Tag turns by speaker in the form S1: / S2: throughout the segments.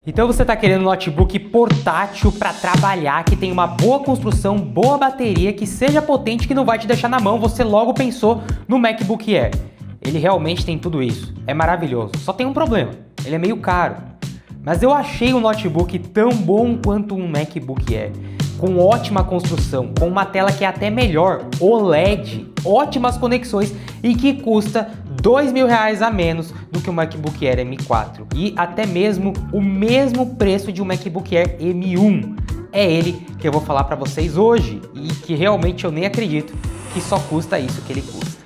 S1: Então você está querendo um notebook portátil para trabalhar, que tem uma boa construção, boa bateria, que seja potente, que não vai te deixar na mão, você logo pensou no MacBook Air. Ele realmente tem tudo isso, é maravilhoso, só tem um problema, ele é meio caro. Mas eu achei um notebook tão bom quanto um MacBook Air, com ótima construção, com uma tela que é até melhor, OLED, ótimas conexões e que custa R$2.000 a menos do que o MacBook Air M4 e até mesmo o mesmo preço de um MacBook Air M1. É ele que eu vou falar para vocês hoje e que realmente eu nem acredito que só custa isso que ele custa.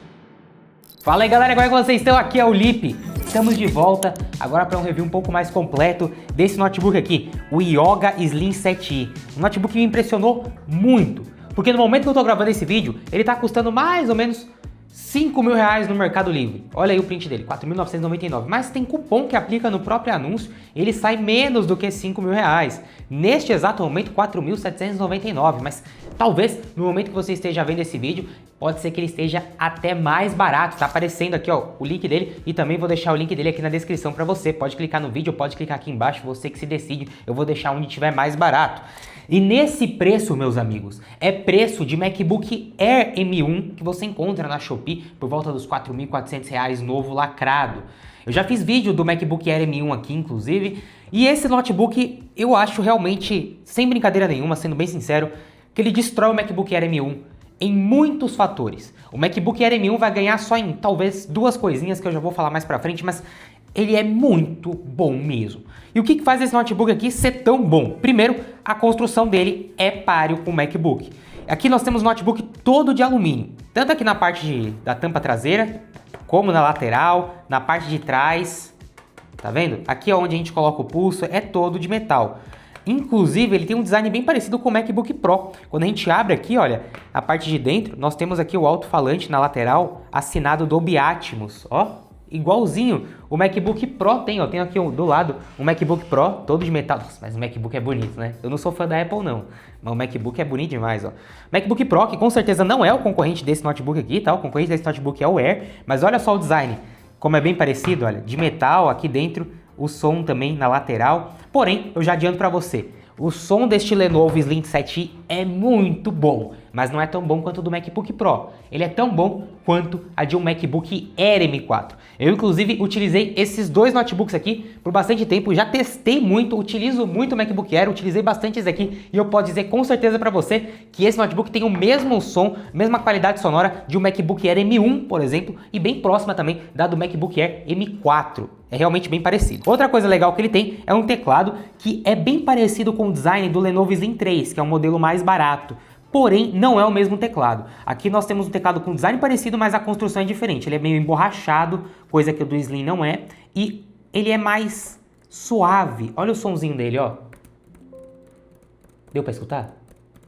S1: Fala aí galera, como é que vocês estão? Aqui é o Lipe. Estamos de volta agora para um review um pouco mais completo desse notebook aqui, o Yoga Slim 7i. Um notebook que me impressionou muito, porque no momento que eu estou gravando esse vídeo, ele está custando mais ou menos R$5.000 no Mercado Livre. Olha aí o print dele, R$4.999. Mas tem cupom que aplica no próprio anúncio, ele sai menos do que R$5.000. Neste exato momento, R$4.799. Mas talvez no momento que você esteja vendo esse vídeo, pode ser que ele esteja até mais barato. Tá aparecendo aqui ó, o link dele e também vou deixar o link dele aqui na descrição para você. Pode clicar no vídeo, pode clicar aqui embaixo, você que se decide. Eu vou deixar onde tiver mais barato. E nesse preço, meus amigos, é preço de MacBook Air M1 que você encontra na Shopee por volta dos R$4.400 novo lacrado. Eu já fiz vídeo do MacBook Air M1 aqui, inclusive, e esse notebook eu acho realmente, sem brincadeira nenhuma, sendo bem sincero, que ele destrói o MacBook Air M1 em muitos fatores. O MacBook Air M1 vai ganhar só em talvez duas coisinhas que eu já vou falar mais pra frente, mas ele é muito bom mesmo. E o que faz esse notebook aqui ser tão bom? Primeiro, a construção dele é páreo com o MacBook. Aqui nós temos um notebook todo de alumínio, tanto aqui na parte da tampa traseira, como na lateral, na parte de trás, tá vendo? Aqui onde a gente coloca o pulso é todo de metal. Inclusive, ele tem um design bem parecido com o MacBook Pro. Quando a gente abre aqui, olha, a parte de dentro, nós temos aqui o alto-falante na lateral, assinado Dolby Atmos, ó. Igualzinho o MacBook Pro tem, ó, tem aqui do lado um MacBook Pro todo de metal. Nossa, mas o MacBook é bonito, né? Eu não sou fã da Apple não, mas o MacBook é bonito demais, ó. MacBook Pro, que com certeza não é o concorrente desse notebook aqui, tá? O concorrente desse notebook é o Air, mas olha só o design, como é bem parecido, olha, de metal aqui dentro, o som também na lateral. Porém, eu já adianto pra você, o som deste Lenovo Slim 7i é muito bom, mas não é tão bom quanto o do MacBook Pro. Ele é tão bom quanto a de um MacBook Air M4. Eu, inclusive, utilizei esses dois notebooks aqui por bastante tempo, já testei muito, utilizo muito o MacBook Air, utilizei bastante esse aqui e eu posso dizer com certeza para você que esse notebook tem o mesmo som, mesma qualidade sonora de um MacBook Air M1, por exemplo, e bem próxima também da do MacBook Air M4. É realmente bem parecido. Outra coisa legal que ele tem é um teclado que é bem parecido com o design do Lenovo Slim 3, que é um modelo mais barato. Porém, não é o mesmo teclado. Aqui nós temos um teclado com design parecido, mas a construção é diferente. Ele é meio emborrachado, coisa que o do Slim não é. E ele é mais suave. Olha o sonzinho dele, ó. Deu pra escutar?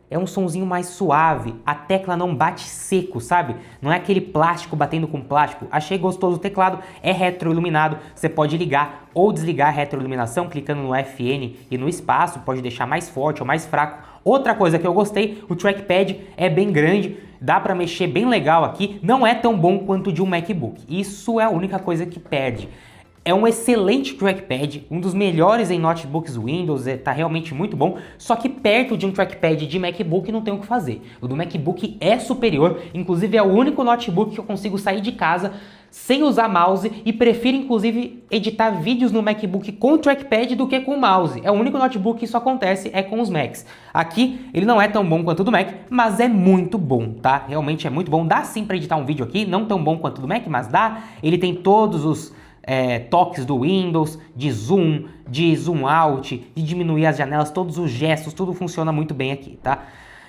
S1: É um sonzinho mais suave, a tecla não bate seco, sabe? Não é aquele plástico batendo com plástico. Achei gostoso o teclado, é retroiluminado, você pode ligar ou desligar a retroiluminação clicando no FN e no espaço, pode deixar mais forte ou mais fraco. Outra coisa que eu gostei, o trackpad é bem grande, dá pra mexer bem legal aqui, não é tão bom quanto o de um MacBook. Isso é a única coisa que perde. É um excelente trackpad, um dos melhores em notebooks Windows, tá realmente muito bom, só que perto de um trackpad de MacBook não tem o que fazer. O do MacBook é superior, inclusive é o único notebook que eu consigo sair de casa sem usar mouse e prefiro inclusive editar vídeos no MacBook com trackpad do que com mouse. É o único notebook que isso acontece, é com os Macs. Aqui ele não é tão bom quanto o do Mac, mas é muito bom, tá? Realmente é muito bom, dá sim para editar um vídeo aqui, não tão bom quanto o do Mac, mas dá. Ele tem todos os toques do Windows, de zoom out, de diminuir as janelas, todos os gestos, tudo funciona muito bem aqui, tá?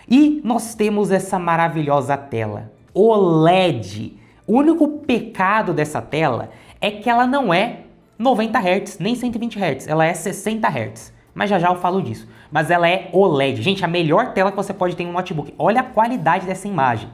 S1: E nós temos essa maravilhosa tela, OLED. O único pecado dessa tela é que ela não é 90 Hz, nem 120 Hz, ela é 60 Hz. Mas já já eu falo disso. Mas ela é OLED. Gente, a melhor tela que você pode ter em um notebook. Olha a qualidade dessa imagem.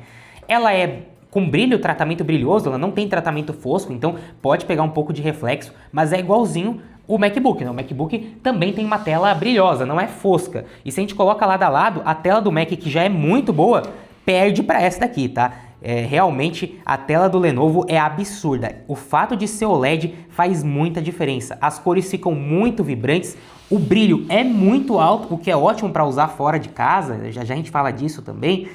S1: Ela é com brilho, tratamento brilhoso, ela não tem tratamento fosco, então pode pegar um pouco de reflexo, mas é igualzinho o MacBook, né? O MacBook também tem uma tela brilhosa, não é fosca. E se a gente coloca lado a lado, a tela do Mac, que já é muito boa, perde para essa daqui, tá? Realmente a tela do Lenovo é absurda. O fato de ser OLED faz muita diferença. As cores ficam muito vibrantes, o brilho é muito alto, o que é ótimo para usar fora de casa, já a gente fala disso também.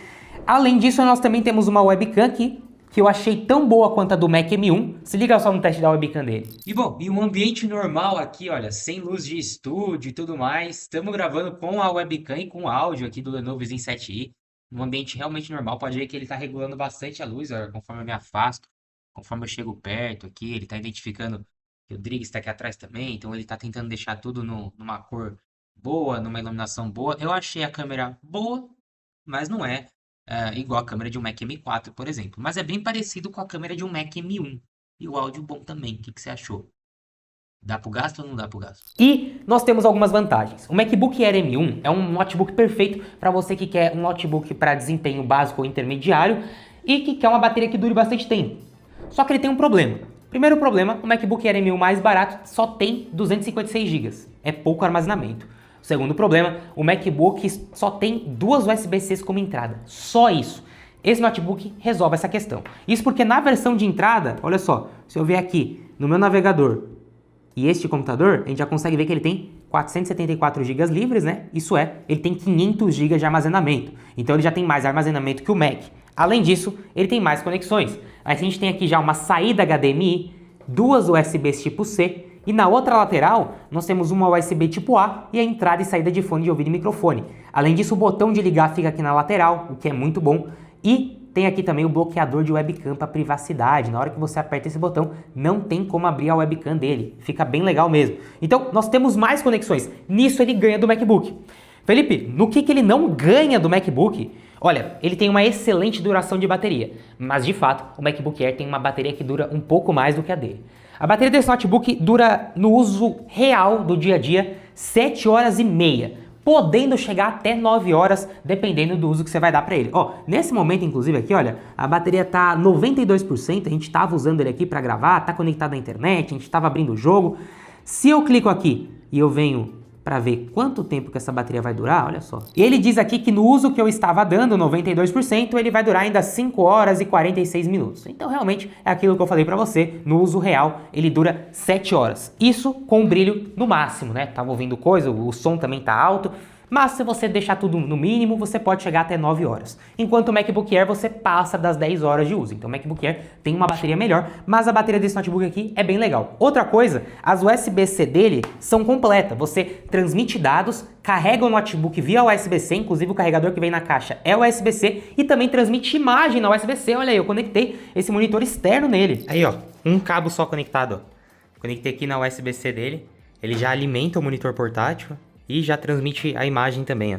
S1: Além disso, nós também temos uma webcam aqui, que eu achei tão boa quanto a do Mac M1. Se liga só no teste da webcam dele. E bom, em um ambiente normal aqui, olha, sem luz de estúdio e tudo mais, estamos gravando com a webcam e com o áudio aqui do Lenovo Zen 7i. Num ambiente realmente normal, pode ver que ele está regulando bastante a luz, olha, conforme eu me afasto, conforme eu chego perto aqui, ele está identificando que o Driggs está aqui atrás também, então ele está tentando deixar tudo numa cor boa, numa iluminação boa. Eu achei a câmera boa, mas não é igual a câmera de um Mac M4, por exemplo. Mas é bem parecido com a câmera de um Mac M1. E o áudio bom também. O que você achou? Dá pro gasto ou não dá pro gasto? E nós temos algumas vantagens. O MacBook Air M1 é um notebook perfeito para você que quer um notebook para desempenho básico ou intermediário e que quer uma bateria que dure bastante tempo. Só que ele tem um problema. Primeiro problema, o MacBook Air M1 mais barato só tem 256 GB. É pouco armazenamento. Segundo problema, o MacBook só tem 2 USB-Cs como entrada. Só isso. Esse notebook resolve essa questão. Isso porque na versão de entrada, olha só, se eu ver aqui no meu navegador e este computador, a gente já consegue ver que ele tem 474 GB livres, né? Isso é, ele tem 500 GB de armazenamento. Então ele já tem mais armazenamento que o Mac. Além disso, ele tem mais conexões. Aí a gente tem aqui já uma saída HDMI, 2 USBs tipo C, e na outra lateral, nós temos uma USB tipo A e a entrada e saída de fone de ouvido e microfone. Além disso, o botão de ligar fica aqui na lateral, o que é muito bom. E tem aqui também o bloqueador de webcam para privacidade. Na hora que você aperta esse botão, não tem como abrir a webcam dele. Fica bem legal mesmo. Então, nós temos mais conexões. Nisso ele ganha do MacBook. Felipe, no que ele não ganha do MacBook? Olha, ele tem uma excelente duração de bateria. Mas, de fato, o MacBook Air tem uma bateria que dura um pouco mais do que a dele. A bateria desse notebook dura, no uso real do dia a dia, 7 horas e meia, podendo chegar até 9 horas, dependendo do uso que você vai dar para ele. Ó, nesse momento, inclusive, aqui, olha, a bateria tá 92%, a gente estava usando ele aqui para gravar, tá conectado à internet, a gente estava abrindo o jogo. Se eu clico aqui e eu venho para ver quanto tempo que essa bateria vai durar, olha só. Ele diz aqui que no uso que eu estava dando, 92%, ele vai durar ainda 5 horas e 46 minutos. Então realmente é aquilo que eu falei para você, no uso real ele dura 7 horas. Isso com o brilho no máximo, né? Tava ouvindo coisa, o som também tá alto. Mas se você deixar tudo no mínimo, você pode chegar até 9 horas. Enquanto o MacBook Air você passa das 10 horas de uso. Então o MacBook Air tem uma bateria melhor, mas a bateria desse notebook aqui é bem legal. Outra coisa, as USB-C dele são completas. Você transmite dados, carrega o notebook via USB-C, inclusive o carregador que vem na caixa é USB-C, e também transmite imagem na USB-C. Olha aí, eu conectei esse monitor externo nele. Aí ó, um cabo só conectado, ó. Conectei aqui na USB-C dele, ele já alimenta o monitor portátil. E já transmite a imagem também, ó.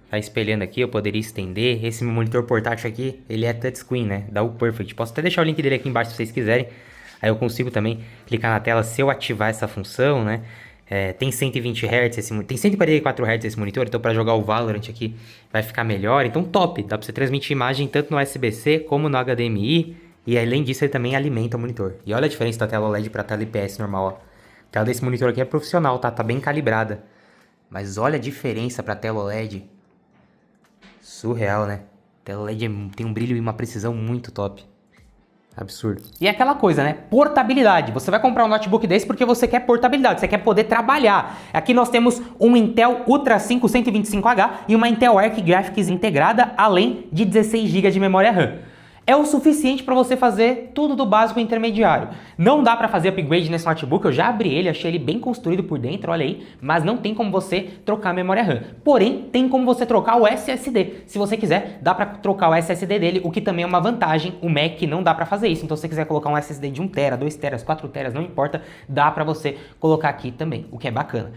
S1: Tá espelhando aqui, eu poderia estender. Esse meu monitor portátil aqui, ele é touchscreen, né? Da UPerfect. Posso até deixar o link dele aqui embaixo se vocês quiserem. Aí eu consigo também clicar na tela se eu ativar essa função, né? Tem 120 Hz, tem 144 Hz esse monitor, então para jogar o Valorant aqui vai ficar melhor. Então top, dá para você transmitir imagem tanto no USB-C como no HDMI. E além disso ele também alimenta o monitor. E olha a diferença da tela OLED para a tela IPS normal, ó. A tela desse monitor aqui é profissional, tá? Tá bem calibrada. Mas olha a diferença para a tela OLED. Surreal, né? A tela OLED tem um brilho e uma precisão muito top. Absurdo. E é aquela coisa, né? Portabilidade. Você vai comprar um notebook desse porque você quer portabilidade, você quer poder trabalhar. Aqui nós temos um Intel Ultra 5 125H e uma Intel Arc Graphics integrada, além de 16 GB de memória RAM. É o suficiente para você fazer tudo do básico e intermediário. Não dá para fazer upgrade nesse notebook, eu já abri ele, achei ele bem construído por dentro, olha aí, mas não tem como você trocar a memória RAM. Porém, tem como você trocar o SSD. Se você quiser, dá para trocar o SSD dele, o que também é uma vantagem. O Mac não dá para fazer isso, então se você quiser colocar um SSD de 1 TB, 2 TB, 4 TB, não importa, dá para você colocar aqui também, o que é bacana.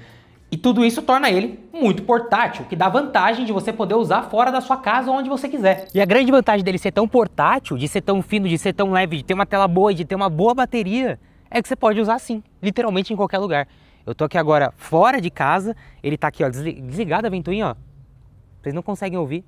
S1: E tudo isso torna ele muito portátil, que dá vantagem de você poder usar fora da sua casa onde você quiser. E a grande vantagem dele ser tão portátil, de ser tão fino, de ser tão leve, de ter uma tela boa, de ter uma boa bateria, é que você pode usar assim, literalmente em qualquer lugar. Eu tô aqui agora fora de casa, ele tá aqui ó, desligado a ventoinha, ó. Vocês não conseguem ouvir.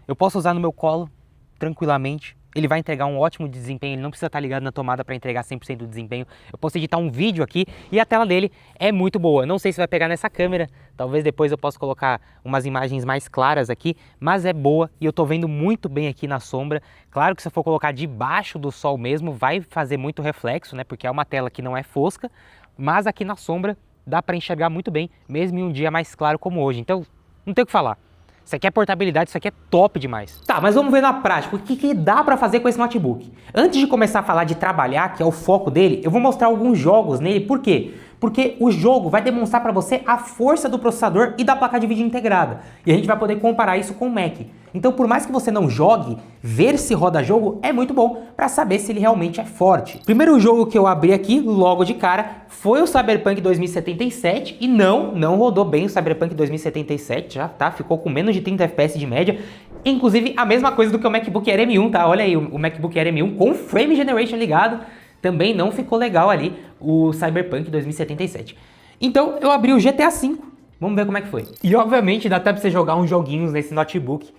S1: Eu posso usar no meu colo tranquilamente. ele vai entregar um ótimo desempenho, ele não precisa estar ligado na tomada para entregar 100% do desempenho. Eu posso editar um vídeo aqui e a tela dele é muito boa. Não sei se vai pegar nessa câmera, talvez depois eu possa colocar umas imagens mais claras aqui, mas é boa e eu tô vendo muito bem aqui na sombra. Claro que se eu for colocar debaixo do sol mesmo, vai fazer muito reflexo, né? Porque é uma tela que não é fosca, mas aqui na sombra dá para enxergar muito bem, mesmo em um dia mais claro como hoje. Então, não tem o que falar. Isso aqui é portabilidade, isso aqui é top demais. Tá, mas vamos ver na prática o que dá pra fazer com esse notebook. Antes de começar a falar de trabalhar, que é o foco dele, eu vou mostrar alguns jogos nele. Por quê? Porque o jogo vai demonstrar pra você a força do processador e da placa de vídeo integrada. E a gente vai poder comparar isso com o Mac. Então, por mais que você não jogue, ver se roda jogo é muito bom para saber se ele realmente é forte. Primeiro jogo que eu abri aqui, logo de cara, foi o Cyberpunk 2077 e não rodou bem o Cyberpunk 2077, já tá, ficou com menos de 30 FPS de média. Inclusive, a mesma coisa do que o MacBook Air M1, tá? Olha aí, o MacBook Air M1 com Frame Generation ligado, também não ficou legal ali o Cyberpunk 2077. Então, eu abri o GTA V. Vamos ver como é que foi. E obviamente dá até pra você jogar uns joguinhos nesse notebook.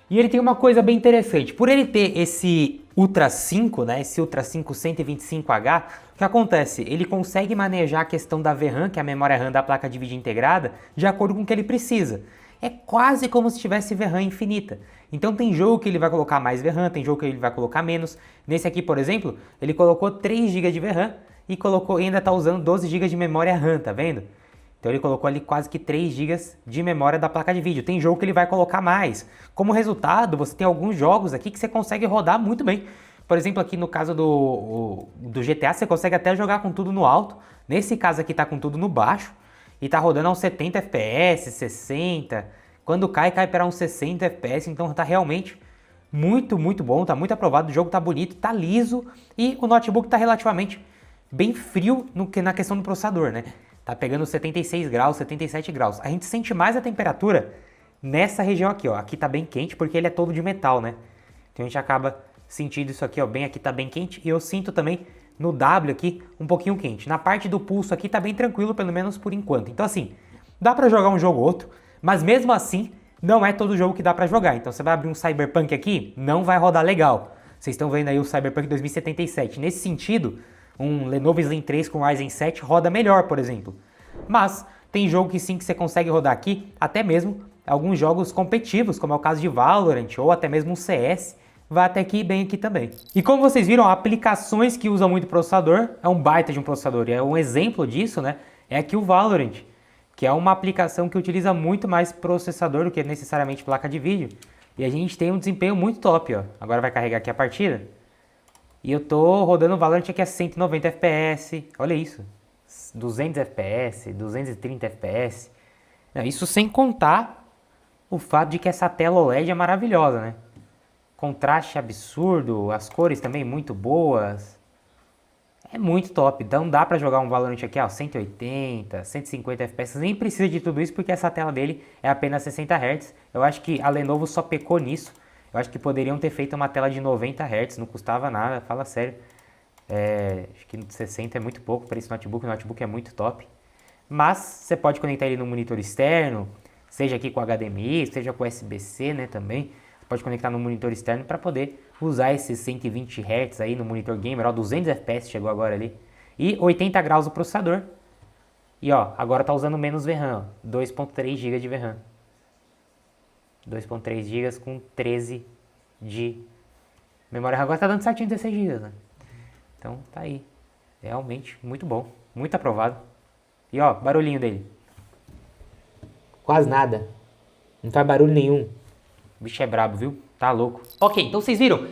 S1: E ele tem uma coisa bem interessante. Por ele ter esse Ultra 5, né, esse Ultra 5 125H, o que acontece? Ele consegue manejar a questão da VRAM, que é a memória RAM da placa de vídeo integrada, de acordo com o que ele precisa. É quase como se tivesse VRAM infinita. Então tem jogo que ele vai colocar mais VRAM, tem jogo que ele vai colocar menos. Nesse aqui, por exemplo, ele colocou 3 GB de VRAM e ainda está usando 12 GB de memória RAM, tá vendo? Então ele colocou ali quase que 3 GB de memória da placa de vídeo. Tem jogo que ele vai colocar mais. Como resultado, você tem alguns jogos aqui que você consegue rodar muito bem. Por exemplo, aqui no caso do GTA, você consegue até jogar com tudo no alto. Nesse caso aqui tá com tudo no baixo. E tá rodando a uns 70 FPS, 60. Quando cai para uns 60 FPS. Então tá realmente muito bom. Tá muito aprovado. O jogo tá bonito, tá liso. E o notebook tá relativamente bem frio na questão do processador, né? Tá pegando 76 graus, 77 graus. A gente sente mais a temperatura nessa região aqui, ó. Aqui tá bem quente porque ele é todo de metal, né? Então a gente acaba sentindo isso aqui, ó. Bem aqui tá bem quente. E eu sinto também no W aqui um pouquinho quente. Na parte do pulso aqui tá bem tranquilo, pelo menos por enquanto. Então assim, dá pra jogar um jogo ou outro. Mas mesmo assim, não é todo jogo que dá pra jogar. Então você vai abrir um Cyberpunk aqui, não vai rodar legal. Vocês estão vendo aí o Cyberpunk 2077. Nesse sentido, um Lenovo Slim 3 com Ryzen 7 roda melhor, por exemplo. Mas tem jogo que sim que você consegue rodar aqui, até mesmo alguns jogos competitivos, como é o caso de Valorant ou até mesmo um CS, vai até aqui bem aqui também. E como vocês viram, aplicações que usam muito processador, é um baita de um processador, e é um exemplo disso, né? É aqui o Valorant, que é uma aplicação que utiliza muito mais processador do que necessariamente placa de vídeo. E a gente tem um desempenho muito top, ó. Agora vai carregar aqui a partida. E eu tô rodando o Valorant aqui a 190 FPS, olha isso, 200 FPS, 230 FPS. Não, isso sem contar o fato de que essa tela OLED é maravilhosa, né? Contraste absurdo, as cores também muito boas. É muito top, então dá pra jogar um Valorant aqui, ó, 180, 150 FPS, nem precisa de tudo isso porque essa tela dele é apenas 60 Hz. Eu acho que a Lenovo só pecou nisso. Eu acho que poderiam ter feito uma tela de 90 Hz, não custava nada, fala sério. Acho que 60 é muito pouco para esse notebook, o notebook é muito top. Mas você pode conectar ele no monitor externo, seja aqui com HDMI, seja com USB-C, né, também. Você pode conectar no monitor externo para poder usar esses 120 Hz aí no monitor gamer, ó, 200 FPS chegou agora ali. E 80 graus o processador. E ó, agora tá usando menos VRAM, 2.3 GB de VRAM. 2.3 GB com 13 de memória. Agora tá dando certinho 16 GB, né? Então tá aí. Realmente muito bom. Muito aprovado. E ó, barulhinho dele. Quase nada. Não faz barulho nenhum. O bicho é brabo, viu? Tá louco. Ok, então vocês viram?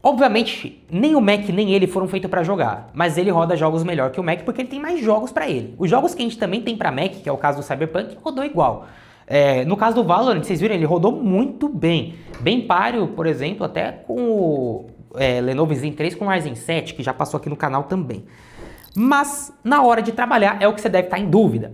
S1: Obviamente, nem o Mac nem ele foram feitos para jogar, mas ele roda jogos melhor que o Mac porque ele tem mais jogos para ele. Os jogos que a gente também tem para Mac, que é o caso do Cyberpunk, rodou igual. No caso do Valorant, vocês viram, ele rodou muito bem. Bem páreo, por exemplo, até com o Lenovo Slim 3 com Ryzen 7, que já passou aqui no canal também. Mas, na hora de trabalhar, é o que você deve estar em dúvida.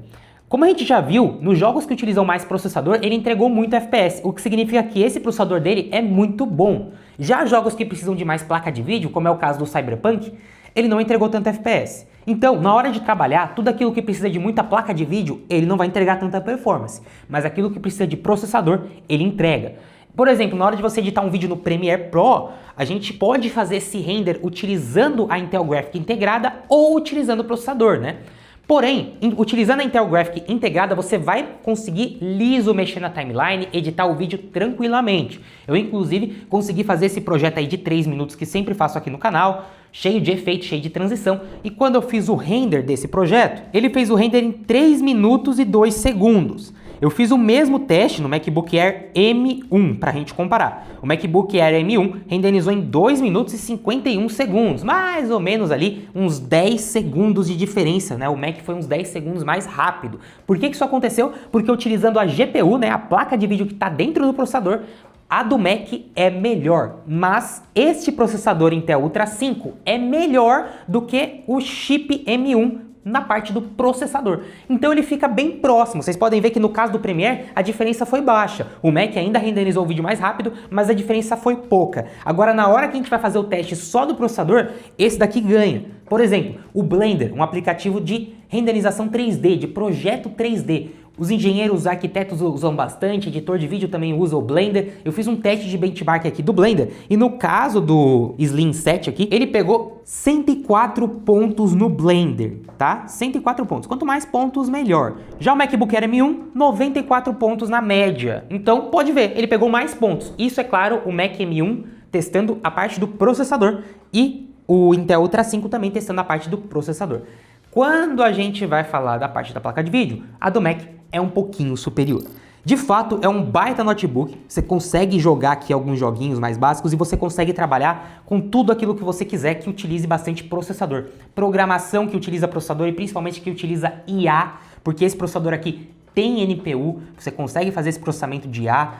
S1: Como a gente já viu, nos jogos que utilizam mais processador, ele entregou muito FPS, o que significa que esse processador dele é muito bom. Já jogos que precisam de mais placa de vídeo, como é o caso do Cyberpunk, ele não entregou tanto FPS. Então, na hora de trabalhar, tudo aquilo que precisa de muita placa de vídeo, ele não vai entregar tanta performance. Mas aquilo que precisa de processador, ele entrega. Por exemplo, na hora de você editar um vídeo no Premiere Pro, a gente pode fazer esse render utilizando a Intel Graphics integrada ou utilizando o processador, né? Porém, utilizando a Intel Graphics integrada, você vai conseguir liso mexer na timeline, editar o vídeo tranquilamente. Eu, inclusive, consegui fazer esse projeto aí de 3 minutos que sempre faço aqui no canal, cheio de efeito, cheio de transição. E quando eu fiz o render desse projeto, ele fez o render em 3 minutos e 2 segundos. Eu fiz o mesmo teste no MacBook Air M1 para a gente comparar. O MacBook Air M1 renderizou em 2 minutos e 51 segundos, mais ou menos ali uns 10 segundos de diferença, né? O Mac foi uns 10 segundos mais rápido. Por que isso aconteceu? Porque utilizando a GPU, né, a placa de vídeo que está dentro do processador, a do Mac é melhor, mas este processador Intel Ultra 5 é melhor do que o chip M1 na parte do processador. Então ele fica bem próximo. Vocês podem ver que no caso do Premiere a diferença foi baixa. O Mac ainda renderizou o vídeo mais rápido, mas a diferença foi pouca. Agora na hora que a gente vai fazer o teste só do processador, esse daqui ganha. Por exemplo, o Blender, um aplicativo de renderização 3D, de projeto 3D. Os engenheiros, os arquitetos usam bastante, editor de vídeo também usa o Blender. Eu fiz um teste de benchmark aqui do Blender e no caso do Slim 7 aqui, ele pegou 104 pontos no Blender, tá? 104 pontos. Quanto mais pontos, melhor. Já o MacBook Air M1, 94 pontos na média. Então, pode ver, ele pegou mais pontos. Isso, é claro, o Mac M1 testando a parte do processador e o Intel Ultra 5 também testando a parte do processador. Quando a gente vai falar da parte da placa de vídeo, a do Mac é um pouquinho superior. De fato, é um baita notebook, você consegue jogar aqui alguns joguinhos mais básicos e você consegue trabalhar com tudo aquilo que você quiser que utilize bastante processador. Programação que utiliza processador e principalmente que utiliza IA, porque esse processador aqui tem NPU, você consegue fazer esse processamento de IA.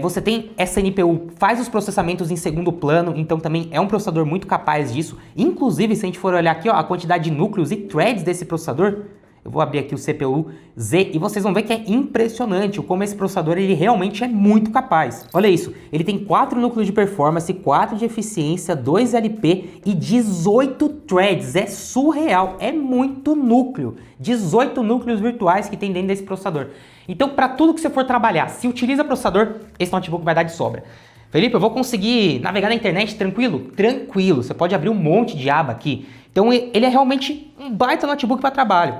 S1: Você tem essa NPU, faz os processamentos em segundo plano, então também é um processador muito capaz disso. Inclusive, se a gente for olhar aqui, ó, a quantidade de núcleos e threads desse processador, eu vou abrir aqui o CPU Z e vocês vão ver que é impressionante como esse processador ele realmente é muito capaz. Olha isso, ele tem 4 núcleos de performance, 4 de eficiência, 2 LP e 18 threads. É surreal, é muito núcleo. 18 núcleos virtuais que tem dentro desse processador. Então, para tudo que você for trabalhar, se utiliza processador, esse notebook vai dar de sobra. Felipe, eu vou conseguir navegar na internet tranquilo? Tranquilo, você pode abrir um monte de aba aqui. Então, ele é realmente um baita notebook para trabalho.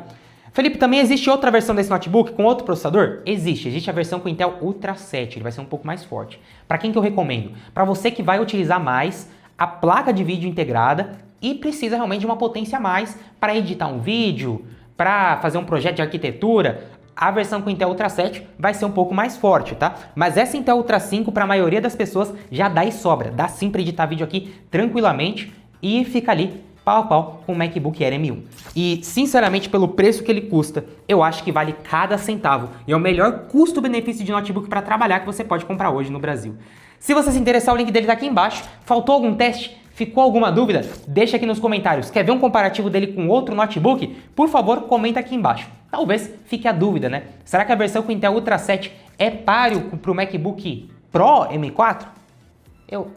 S1: Felipe, também existe outra versão desse notebook com outro processador? Existe a versão com Intel Ultra 7, ele vai ser um pouco mais forte. Para quem que eu recomendo? Para você que vai utilizar mais a placa de vídeo integrada e precisa realmente de uma potência a mais para editar um vídeo, para fazer um projeto de arquitetura, a versão com Intel Ultra 7 vai ser um pouco mais forte, tá? Mas essa Intel Ultra 5, para a maioria das pessoas, já dá e sobra. Dá sim para editar vídeo aqui tranquilamente e fica ali pau a pau com o MacBook Air M1. E, sinceramente, pelo preço que ele custa, eu acho que vale cada centavo. E é o melhor custo-benefício de notebook para trabalhar que você pode comprar hoje no Brasil. Se você se interessar, o link dele tá aqui embaixo. Faltou algum teste? Ficou alguma dúvida? Deixa aqui nos comentários. Quer ver um comparativo dele com outro notebook? Por favor, comenta aqui embaixo. Talvez fique a dúvida, né? Será que a versão com Intel Ultra 7 é páreo para o MacBook Pro M4? Eu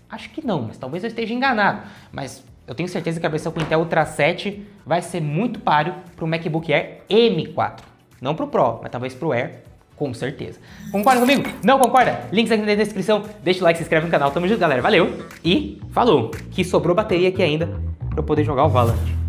S1: acho que não, mas talvez eu esteja enganado. Mas eu tenho certeza que a versão com Intel Ultra 7 vai ser muito páreo para o MacBook Air M4. Não para o Pro, mas talvez para o Air, com certeza. Concorda comigo? Não concorda? Links aqui na descrição. Deixa o like, se inscreve no canal. Tamo junto, galera. Valeu e falou! Que sobrou bateria aqui ainda para eu poder jogar o Valorant.